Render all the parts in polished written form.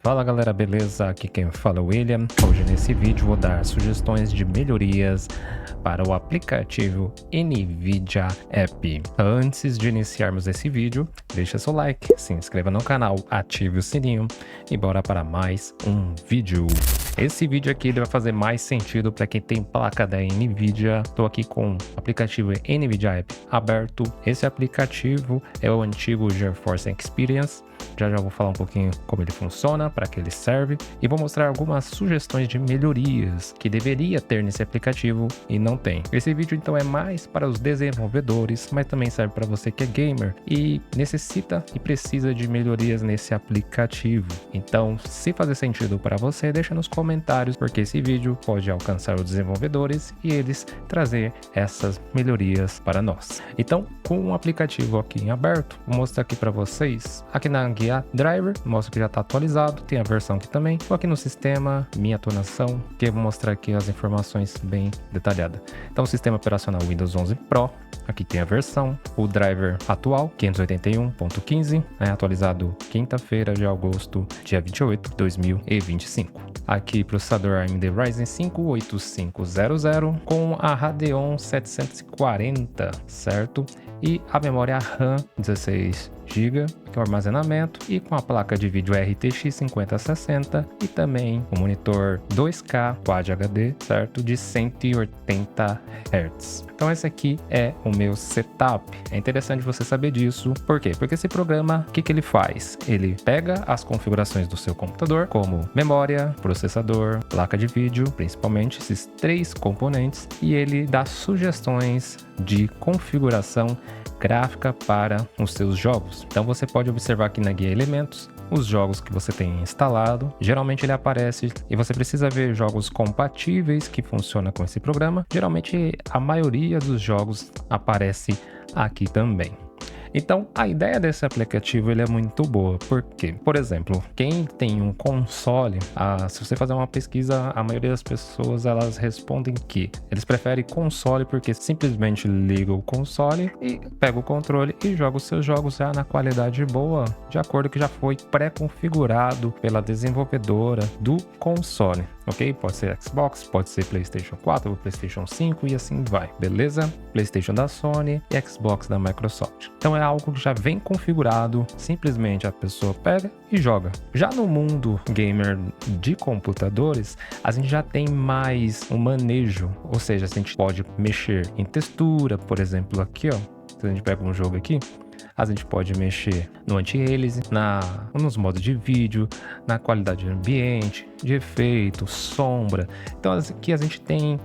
Fala galera, beleza? Aqui quem fala é o William. Hoje nesse vídeo vou dar sugestões de melhorias para o aplicativo NVIDIA App. Antes de iniciarmos esse vídeo, deixa seu like, se inscreva no canal, ative o sininho e bora para mais um vídeo. Esse vídeo aqui ele vai fazer mais sentido para quem tem placa da NVIDIA. Estou aqui com o aplicativo NVIDIA App aberto. Esse aplicativo é o antigo GeForce Experience. Já vou falar um pouquinho como ele funciona, para que ele serve e vou mostrar algumas sugestões de melhorias que deveria ter nesse aplicativo e não tem. Esse vídeo então é mais para os desenvolvedores, mas também serve para você que é gamer e necessita e precisa de melhorias nesse aplicativo. Então, se fazer sentido para você, deixa nos comentários, porque esse vídeo pode alcançar os desenvolvedores e eles trazer essas melhorias para nós. Então, com o aplicativo aqui em aberto, vou mostrar aqui para vocês, aqui na guia driver, mostra que já está atualizado, tem a versão aqui também. Vou aqui no sistema, minha atualização, que eu vou mostrar aqui as informações bem detalhadas. Então, o sistema operacional Windows 11 Pro, aqui tem a versão, o driver atual, 581.15, atualizado quinta-feira de agosto, dia 28 de 2025. Aqui, processador AMD Ryzen 5 8500 com a Radeon 740, certo? E a memória RAM 16 GB, que é o armazenamento, e com a placa de vídeo RTX 5060 e também o monitor 2K Quad HD, certo? De 180 Hz. Então esse aqui é o meu setup. É interessante você saber disso. Por quê? Porque esse programa, o que ele faz? Ele pega as configurações do seu computador, como memória, processador, placa de vídeo, principalmente esses três componentes, e ele dá sugestões de configuração gráfica para os seus jogos. Então você pode observar aqui na guia elementos os jogos que você tem instalado. Geralmente ele aparece e você precisa ver jogos compatíveis que funcionam com esse programa. Geralmente a maioria dos jogos aparece aqui também. Então, a ideia desse aplicativo ele é muito boa, porque, por exemplo, quem tem um console, se você fazer uma pesquisa, a maioria das pessoas elas respondem que eles preferem console porque simplesmente liga o console e pega o controle e joga os seus jogos já na qualidade boa, de acordo com que já foi pré-configurado pela desenvolvedora do console. Ok? Pode ser Xbox, pode ser PlayStation 4 ou PlayStation 5 e assim vai, beleza? PlayStation da Sony e Xbox da Microsoft. Então é algo que já vem configurado, simplesmente a pessoa pega e joga. Já no mundo gamer de computadores, a gente já tem mais um manejo, ou seja, a gente pode mexer em textura, por exemplo, aqui ó, se a gente pega um jogo aqui, a gente pode mexer no anti-aliasing, nos modos de vídeo, na qualidade de ambiente, de efeito, sombra. Então aqui a gente tem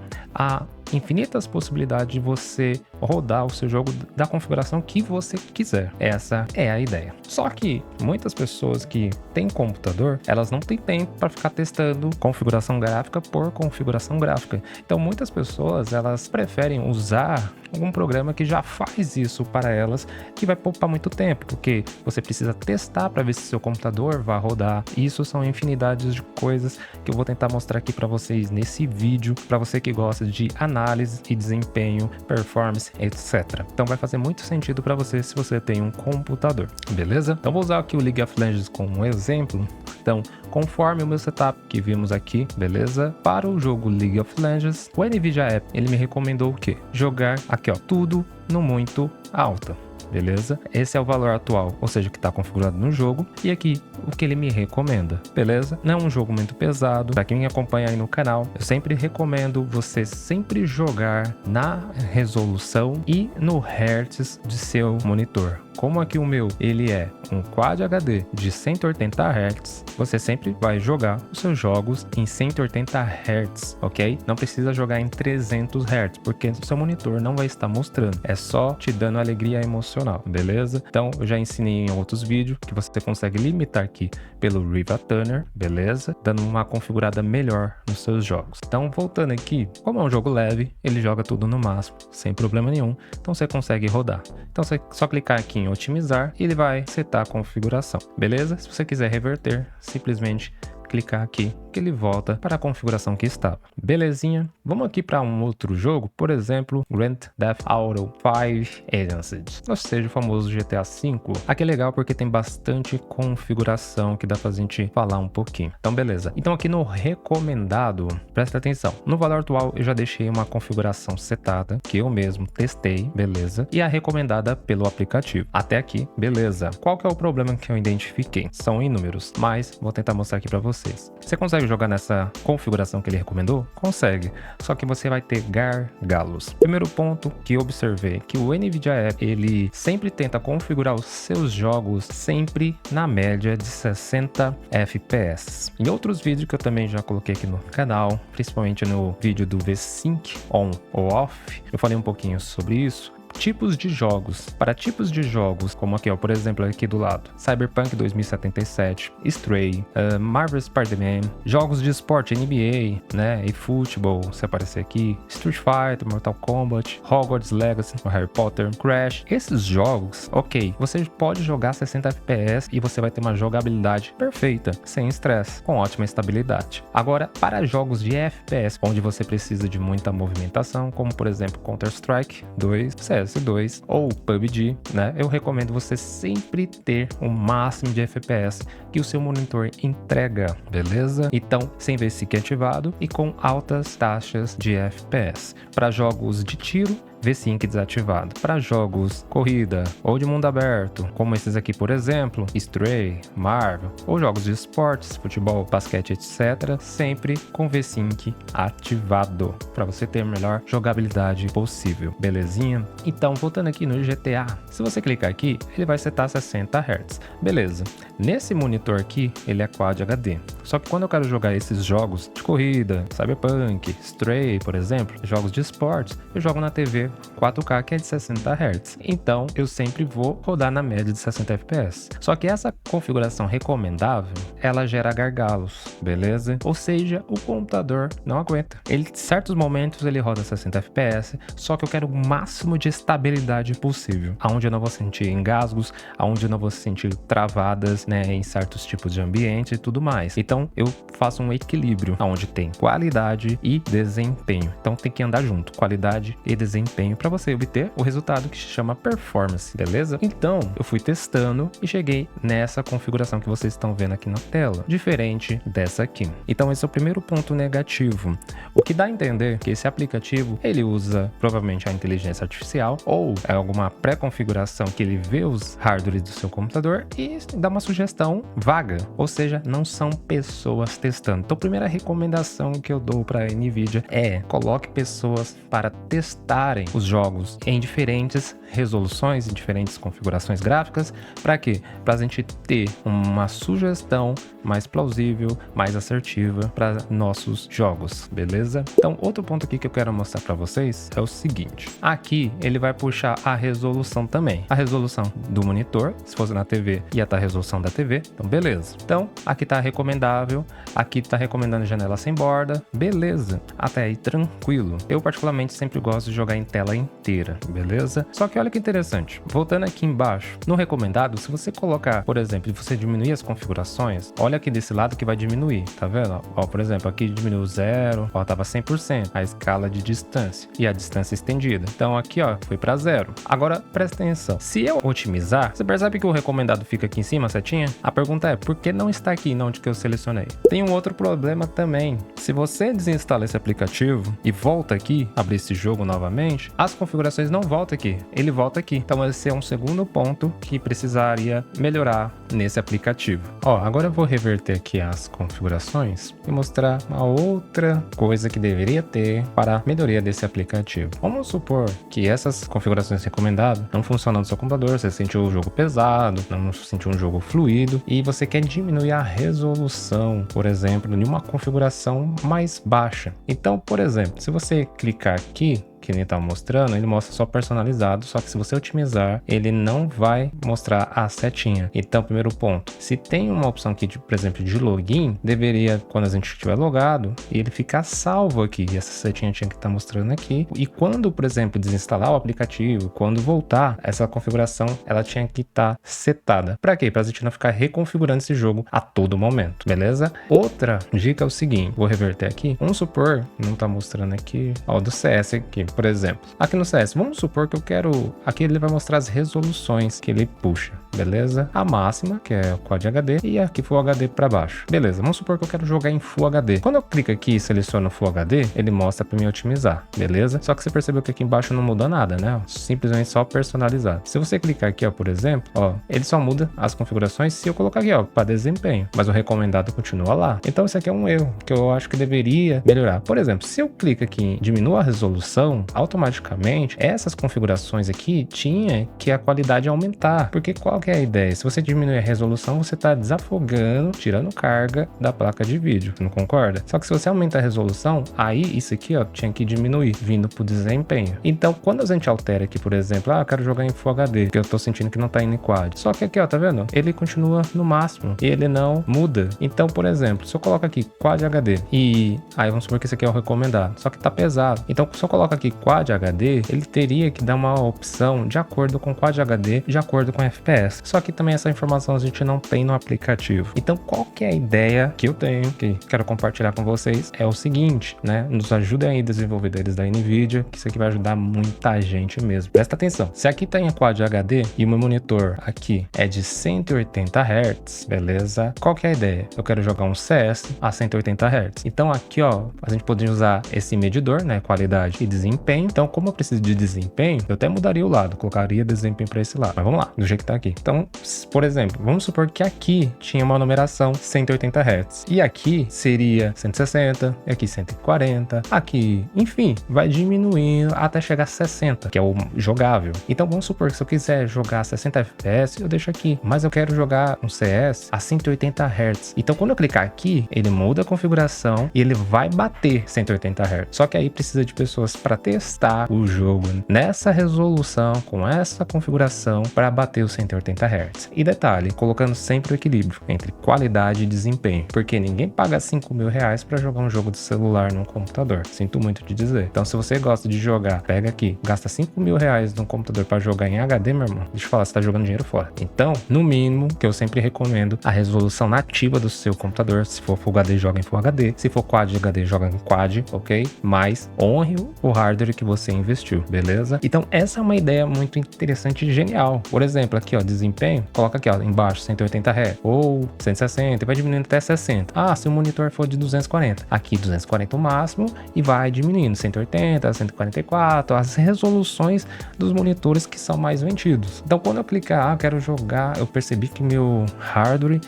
infinitas possibilidades de você rodar o seu jogo da configuração que você quiser. Essa é a ideia. Só que muitas pessoas que têm computador, elas não têm tempo para ficar testando configuração gráfica por configuração gráfica. Então muitas pessoas elas preferem usar algum programa que já faz isso para elas, que vai poupar muito tempo, porque você precisa testar para ver se seu computador vai rodar. Isso são infinidades de coisas que eu vou tentar mostrar aqui para vocês nesse vídeo, para você que gosta de análise e desempenho, performance, etc. Então vai fazer muito sentido para você se você tem um computador, beleza? Então vou usar aqui o League of Legends como um exemplo. Então, conforme o meu setup que vimos aqui, beleza? Para o jogo League of Legends, o NVIDIA App, ele me recomendou o quê? Jogar aqui, ó, tudo no muito alta. Beleza? Esse é o valor atual, ou seja, que está configurado no jogo. E aqui, o que ele me recomenda, beleza? Não é um jogo muito pesado. Para quem me acompanha aí no canal, eu sempre recomendo você sempre jogar na resolução e no hertz de seu monitor. Como aqui o meu, ele é um Quad HD de 180 Hz, você sempre vai jogar os seus jogos em 180 Hz, ok? Não precisa jogar em 300 Hz, porque o seu monitor não vai estar mostrando. É só te dando alegria emocional, beleza? Então, eu já ensinei em outros vídeos que você consegue limitar aqui pelo Riva Tuner, beleza? Dando uma configurada melhor nos seus jogos. Então, voltando aqui, como é um jogo leve, ele joga tudo no máximo, sem problema nenhum. Então, você consegue rodar. Então, você só clicar aqui em otimizar e ele vai setar a configuração, beleza? Se você quiser reverter, simplesmente clicar aqui que ele volta para a configuração que estava. Belezinha? Vamos aqui para um outro jogo, por exemplo, Grand Theft Auto 5 Agencies, ou seja, o famoso GTA V. Aqui é legal porque tem bastante configuração que dá pra gente falar um pouquinho. Então, beleza. Então, aqui no recomendado, presta atenção. No valor atual, eu já deixei uma configuração setada, que eu mesmo testei, beleza? E a recomendada pelo aplicativo. Até aqui, beleza. Qual que é o problema que eu identifiquei? São inúmeros, mas vou tentar mostrar aqui pra vocês. Você consegue jogar nessa configuração que ele recomendou? Consegue. Só que você vai ter gargalos. Primeiro ponto que eu observei, que o NVIDIA App, ele sempre tenta configurar os seus jogos sempre na média de 60 FPS. Em outros vídeos que eu também já coloquei aqui no canal, principalmente no vídeo do V-Sync On ou Off, eu falei um pouquinho sobre isso. Tipos de jogos. Para tipos de jogos, como aqui, ó, por exemplo, aqui do lado, Cyberpunk 2077, Stray, Marvel Spider-Man, jogos de esporte, NBA, né, e futebol, se aparecer aqui, Street Fighter, Mortal Kombat, Hogwarts Legacy, Harry Potter, Crash. Esses jogos, ok, você pode jogar 60 FPS e você vai ter uma jogabilidade perfeita, sem estresse, com ótima estabilidade. Agora, para jogos de FPS, onde você precisa de muita movimentação, como por exemplo Counter-Strike 2, CS2 ou PUBG, né? Eu recomendo você sempre ter o máximo de FPS que o seu monitor entrega, beleza? Então, sem V-Sync ativado e com altas taxas de FPS. Para jogos de tiro, V-Sync desativado. Para jogos corrida ou de mundo aberto, como esses aqui, por exemplo, Stray, Marvel, ou jogos de esportes, futebol, basquete, etc., sempre com V-Sync ativado, para você ter a melhor jogabilidade possível, belezinha? Então, voltando aqui no GTA, se você clicar aqui, ele vai setar 60 Hz, beleza? Nesse monitor aqui, ele é Quad HD, só que quando eu quero jogar esses jogos de corrida, Cyberpunk, Stray, por exemplo, jogos de esportes, eu jogo na TV 4K, que é de 60 Hz. Então, eu sempre vou rodar na média de 60 FPS. Só que essa configuração recomendável, ela gera gargalos, beleza? Ou seja, o computador não aguenta. Ele, em certos momentos, ele roda 60 FPS, só que eu quero o máximo de estabilidade possível, aonde eu não vou sentir engasgos, aonde eu não vou sentir travadas, né, em certos tipos de ambiente e tudo mais. Então, eu faço um equilíbrio, onde tem qualidade e desempenho. Então, tem que andar junto, qualidade e desempenho, para você obter o resultado que se chama performance, beleza? Então, eu fui testando e cheguei nessa configuração que vocês estão vendo aqui na tela, diferente dessa aqui. Então, esse é o primeiro ponto negativo. O que dá a entender que esse aplicativo, ele usa provavelmente a inteligência artificial ou é alguma pré-configuração que ele vê os hardwares do seu computador e dá uma sugestão vaga, ou seja, não são pessoas testando. Então, a primeira recomendação que eu dou para a NVIDIA é: coloque pessoas para testarem os jogos em diferentes resoluções, em diferentes configurações gráficas. Para quê? Para a gente ter uma sugestão mais plausível, mais assertiva para nossos jogos, beleza? Então, outro ponto aqui que eu quero mostrar para vocês é o seguinte. Aqui ele vai puxar a resolução também. A resolução do monitor, se fosse na TV, ia estar a resolução da TV. Então, beleza. Então, aqui tá recomendável. Aqui tá recomendando janela sem borda. Beleza. Até aí, tranquilo. Eu, particularmente, sempre gosto de jogar em tela inteira, beleza? Só que olha que interessante. Voltando aqui embaixo, no recomendado, se você colocar, por exemplo, você diminuir as configurações, olha aqui desse lado que vai diminuir, tá vendo? Ó, por exemplo, aqui diminuiu 0, ó, tava 100%, a escala de distância e a distância estendida. Então aqui, ó, foi para 0. Agora, presta atenção. Se eu otimizar, você percebe que o recomendado fica aqui em cima, a setinha? A pergunta é, por que não está aqui onde que eu selecionei? Tem um outro problema também. Se você desinstala esse aplicativo e volta aqui, abrir esse jogo novamente, as configurações não voltam aqui, ele volta aqui. Então esse é um segundo ponto que precisaria melhorar nesse aplicativo. Ó, agora eu vou reverter aqui as configurações e mostrar uma outra coisa que deveria ter para a melhoria desse aplicativo. Vamos supor que essas configurações recomendadas não funcionam no seu computador, você sentiu o jogo pesado, não sentiu um jogo fluido e você quer diminuir a resolução, por exemplo, em uma configuração mais baixa. Então, por exemplo, se você clicar aqui que ele tá mostrando, ele mostra só personalizado, só que se você otimizar, ele não vai mostrar a setinha. Então, primeiro ponto, se tem uma opção aqui, por exemplo, de login, deveria, quando a gente estiver logado, ele ficar salvo aqui. E essa setinha tinha que estar mostrando aqui. E quando, por exemplo, desinstalar o aplicativo, quando voltar, essa configuração, ela tinha que estar setada. Para quê? Para a gente não ficar reconfigurando esse jogo a todo momento, beleza? Outra dica é o seguinte, vou reverter aqui. Vamos supor, não tá mostrando aqui, ó, do CS aqui, por exemplo. Aqui no CS, vamos supor que eu quero, aqui ele vai mostrar as resoluções que ele puxa, beleza? A máxima, que é o Quad HD, e aqui Full HD para baixo. Beleza, vamos supor que eu quero jogar em Full HD. Quando eu clico aqui e seleciono Full HD, ele mostra para mim otimizar, beleza? Só que você percebeu que aqui embaixo não muda nada, né? Simplesmente só personalizar. Se você clicar aqui, ó, por exemplo, ó, ele só muda as configurações se eu colocar aqui, ó, para desempenho, mas o recomendado continua lá. Então isso aqui é um erro que eu acho que deveria melhorar. Por exemplo, se eu clico aqui em diminuir a resolução, automaticamente essas configurações aqui tinha que a qualidade aumentar, porque qual que é a ideia? Se você diminuir a resolução, você está desafogando, tirando carga da placa de vídeo, não concorda? Só que se você aumenta a resolução, aí isso aqui, ó, tinha que diminuir, vindo pro desempenho. Então, quando a gente altera aqui, por exemplo, eu quero jogar em Full HD, que eu tô sentindo que não tá indo em quad. Só que aqui, ó, tá vendo? Ele continua no máximo e ele não muda. Então, por exemplo, se eu coloco aqui Quad HD e aí vamos supor que esse aqui é o recomendado, só que tá pesado. Então, se eu coloco aqui Quad HD, ele teria que dar uma opção de acordo com Quad HD, de acordo com FPS. Só que também essa informação a gente não tem no aplicativo. Então, qual que é a ideia que eu tenho, que quero compartilhar com vocês, é o seguinte, né? Nos ajudem aí, desenvolvedores da NVIDIA, que isso aqui vai ajudar muita gente mesmo. Presta atenção. Se aqui tá em Quad HD e o meu monitor aqui é de 180 Hz, beleza? Qual que é a ideia? Eu quero jogar um CS a 180 Hz. Então aqui, ó, a gente pode usar esse medidor, né? Qualidade e desempenho. Então, como eu preciso de desempenho, eu até mudaria o lado, colocaria desempenho para esse lado. Mas vamos lá, do jeito que tá aqui. Então, por exemplo, vamos supor que aqui tinha uma numeração 180 Hz. E aqui seria 160, e aqui 140, aqui, enfim, vai diminuindo até chegar a 60, que é o jogável. Então, vamos supor que se eu quiser jogar 60 FPS, eu deixo aqui. Mas eu quero jogar um CS a 180 Hz. Então, quando eu clicar aqui, ele muda a configuração e ele vai bater 180 Hz. Só que aí precisa de pessoas para testar o jogo nessa resolução, com essa configuração, para bater os 180 Hz. E detalhe, colocando sempre o equilíbrio entre qualidade e desempenho, porque ninguém paga 5 mil reais para jogar um jogo de celular num computador. Sinto muito te dizer. Então, se você gosta de jogar, pega aqui, gasta 5 mil reais num computador para jogar em HD, meu irmão, deixa eu falar, você tá jogando dinheiro fora. Então, no mínimo, que eu sempre recomendo, a resolução nativa do seu computador. Se for Full HD, joga em Full HD. Se for Quad HD, joga em Quad, ok? Mas honre o hardware que você investiu, beleza? Então, essa é uma ideia muito interessante e genial. Por exemplo, aqui, ó, desempenho, coloca aqui, ó, embaixo, 180 Hz ou 160 e vai diminuindo até 60. Ah, se o monitor for de 240, aqui 240 o máximo e vai diminuindo 180, 144, as resoluções dos monitores que são mais vendidos. Então, quando eu clicar, quero jogar, eu percebi que meu hardware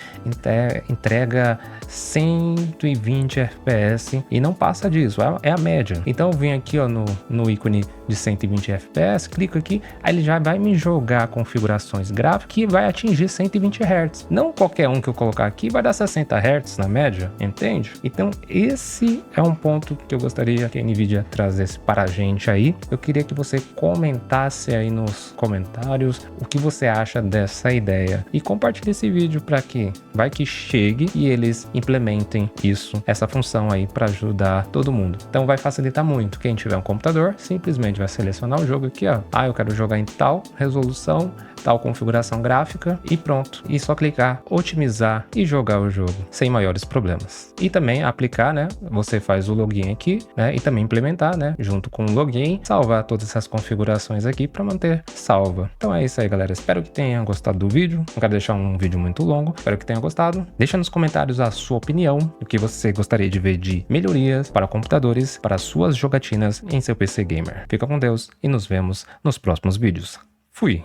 entrega 120 FPS e não passa disso, é a média. Então, eu vim aqui, ó, no ícone de 120 FPS, clico aqui, aí ele já vai me jogar configurações gráficas que vai atingir 120 Hz. Não qualquer um que eu colocar aqui vai dar 60 Hz na média, entende? Então, esse é um ponto que eu gostaria que a NVIDIA trazesse para a gente aí. Eu queria que você comentasse aí nos comentários o que você acha dessa ideia e compartilhe esse vídeo para que vai que chegue e eles implementem isso, essa função aí para ajudar todo mundo. Então vai facilitar muito. Quem tiver um computador, simplesmente vai selecionar o jogo aqui, ó. Ah, eu quero jogar em tal resolução, tal configuração gráfica e pronto. E só clicar, otimizar e jogar o jogo sem maiores problemas. E também aplicar, né? Você faz o login aqui, né? E também implementar, né? Junto com o login, salvar todas essas configurações aqui para manter salva. Então é isso aí, galera. Espero que tenham gostado do vídeo. Não quero deixar um vídeo muito longo. Espero que tenham gostado. Deixa nos comentários a sua opinião, o que você gostaria de ver de melhorias para computadores, para suas jogatinas em seu PC gamer. Fica com Deus e nos vemos nos próximos vídeos. Fui!